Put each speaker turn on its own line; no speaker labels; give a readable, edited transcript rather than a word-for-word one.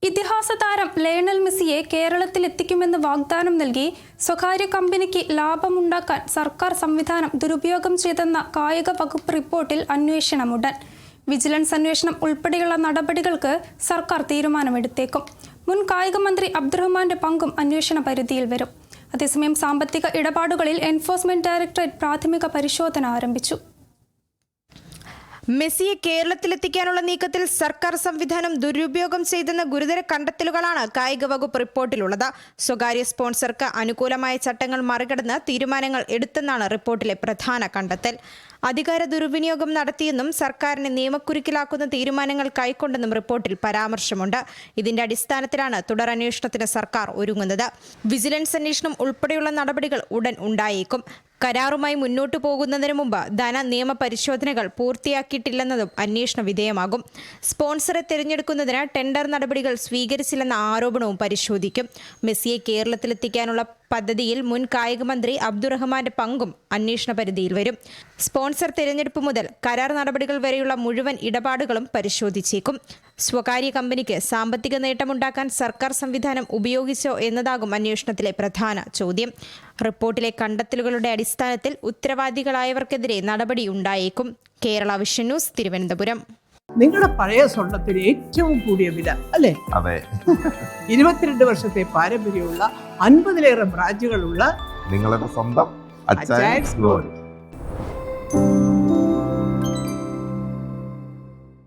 ഇതിഹാസ താരം ലയണൽ മെസ്സിയെ കേരളത്തിലെത്തിക്കുമെന്ന് വാഗ്ദാനം നൽകി സ്വകാര്യ കമ്പനിക്ക് ലാഭമുണ്ടാക്കാൻ സർക്കാർ സംവിധാനം ദുരുപയോഗം ചെയ്തെന്ന കായിക വകുപ്പ് റിപ്പോർട്ടിൽ അന്വേഷണമുടൻ. വിജിലൻസ് അന്വേഷണം ഉൾപ്പെടെയുള്ള നടപടികൾക്ക് സർക്കാർ തീരുമാനമെടുത്തേക്കും. മുൻ കായിക മന്ത്രി അബ്ദുറഹ്മാന്റെ പങ്കും അന്വേഷണ പരിധിയിൽ വരും. അതേസമയം സാമ്പത്തിക ഇടപാടുകളിൽ എൻഫോഴ്സ്മെന്റ് ഡയറക്ടറേറ്റ് പ്രാഥമിക പരിശോധന ആരംഭിച്ചു.
മെസ്സിയെ കേരളത്തിലെത്തിക്കാനുള്ള നീക്കത്തിൽ സർക്കാർ സംവിധാനം ദുരുപയോഗം ചെയ്തെന്ന ഗുരുതര കണ്ടെത്തലുകളാണ് കായിക വകുപ്പ് റിപ്പോർട്ടിലുള്ളത്. സ്വകാര്യ സ്പോൺസർക്ക് അനുകൂലമായ ചട്ടങ്ങൾ മറികടന്ന് തീരുമാനങ്ങൾ എടുത്തെന്നാണ് റിപ്പോർട്ടിലെ പ്രധാന കണ്ടെത്തൽ. അധികാര ദുർവിനിയോഗം നടത്തിയെന്നും സർക്കാരിനെ നിയമക്കുരുക്കിലാക്കുന്ന തീരുമാനങ്ങൾ കൈക്കൊണ്ടെന്നും റിപ്പോർട്ടിൽ പരാമർശമുണ്ട്. ഇതിന്റെ അടിസ്ഥാനത്തിലാണ് തുടരന്വേഷണത്തിന് സർക്കാർ ഒരുങ്ങുന്നത്. വിജിലൻസ് അന്വേഷണം ഉൾപ്പെടെയുള്ള നടപടികൾ ഉടൻ ഉണ്ടായേക്കും. കരാറുമായി മുന്നോട്ടു പോകുന്നതിന് മുമ്പ് ധന നിയമ പരിശോധനകൾ പൂർത്തിയാക്കിയിട്ടില്ലെന്നതും അന്വേഷണ വിധേയമാകും. സ്പോൺസറെ തിരഞ്ഞെടുക്കുന്നതിന് ടെൻഡർ നടപടികൾ സ്വീകരിച്ചില്ലെന്ന ആരോപണവും പരിശോധിക്കും. മെസ്സിയെ കേരളത്തിലെത്തിക്കാനുള്ള പദ്ധതിയിൽ മുൻ കായിക മന്ത്രി അബ്ദുറഹ്മാന്റെ പങ്കും അന്വേഷണ പരിധിയിൽ വരും. സ്പോൺസർ തിരഞ്ഞെടുപ്പ് മുതൽ കരാർ നടപടികൾ വരെയുള്ള മുഴുവൻ ഇടപാടുകളും പരിശോധിച്ചേക്കും. സ്വകാര്യ കമ്പനിക്ക് സാമ്പത്തിക നേട്ടമുണ്ടാക്കാൻ സർക്കാർ സംവിധാനം ഉപയോഗിച്ചോ എന്നതാകും അന്വേഷണത്തിലെ പ്രധാന ചോദ്യം. റിപ്പോർട്ടിലെ കണ്ടെത്തലുകളുടെ അടിസ്ഥാനത്തിൽ ഉത്തരവാദികളായവർക്കെതിരെ നടപടി ഉണ്ടായേക്കും. Kerala vision news, Thiruvananthapuram.
നിങ്ങളുടെ പഴയ സ്വർണത്തിന് ഏറ്റവും കൂടിയ വില അല്ലേ?
അതെ.
22 വർഷത്തെ പാരമ്പര്യമുള്ള 50-ലേറെ ബ്രാഞ്ചുകളുള്ള
നിങ്ങളുടെ സ്വന്തം
അച്ചയൻസ് ഗോൾഡ്.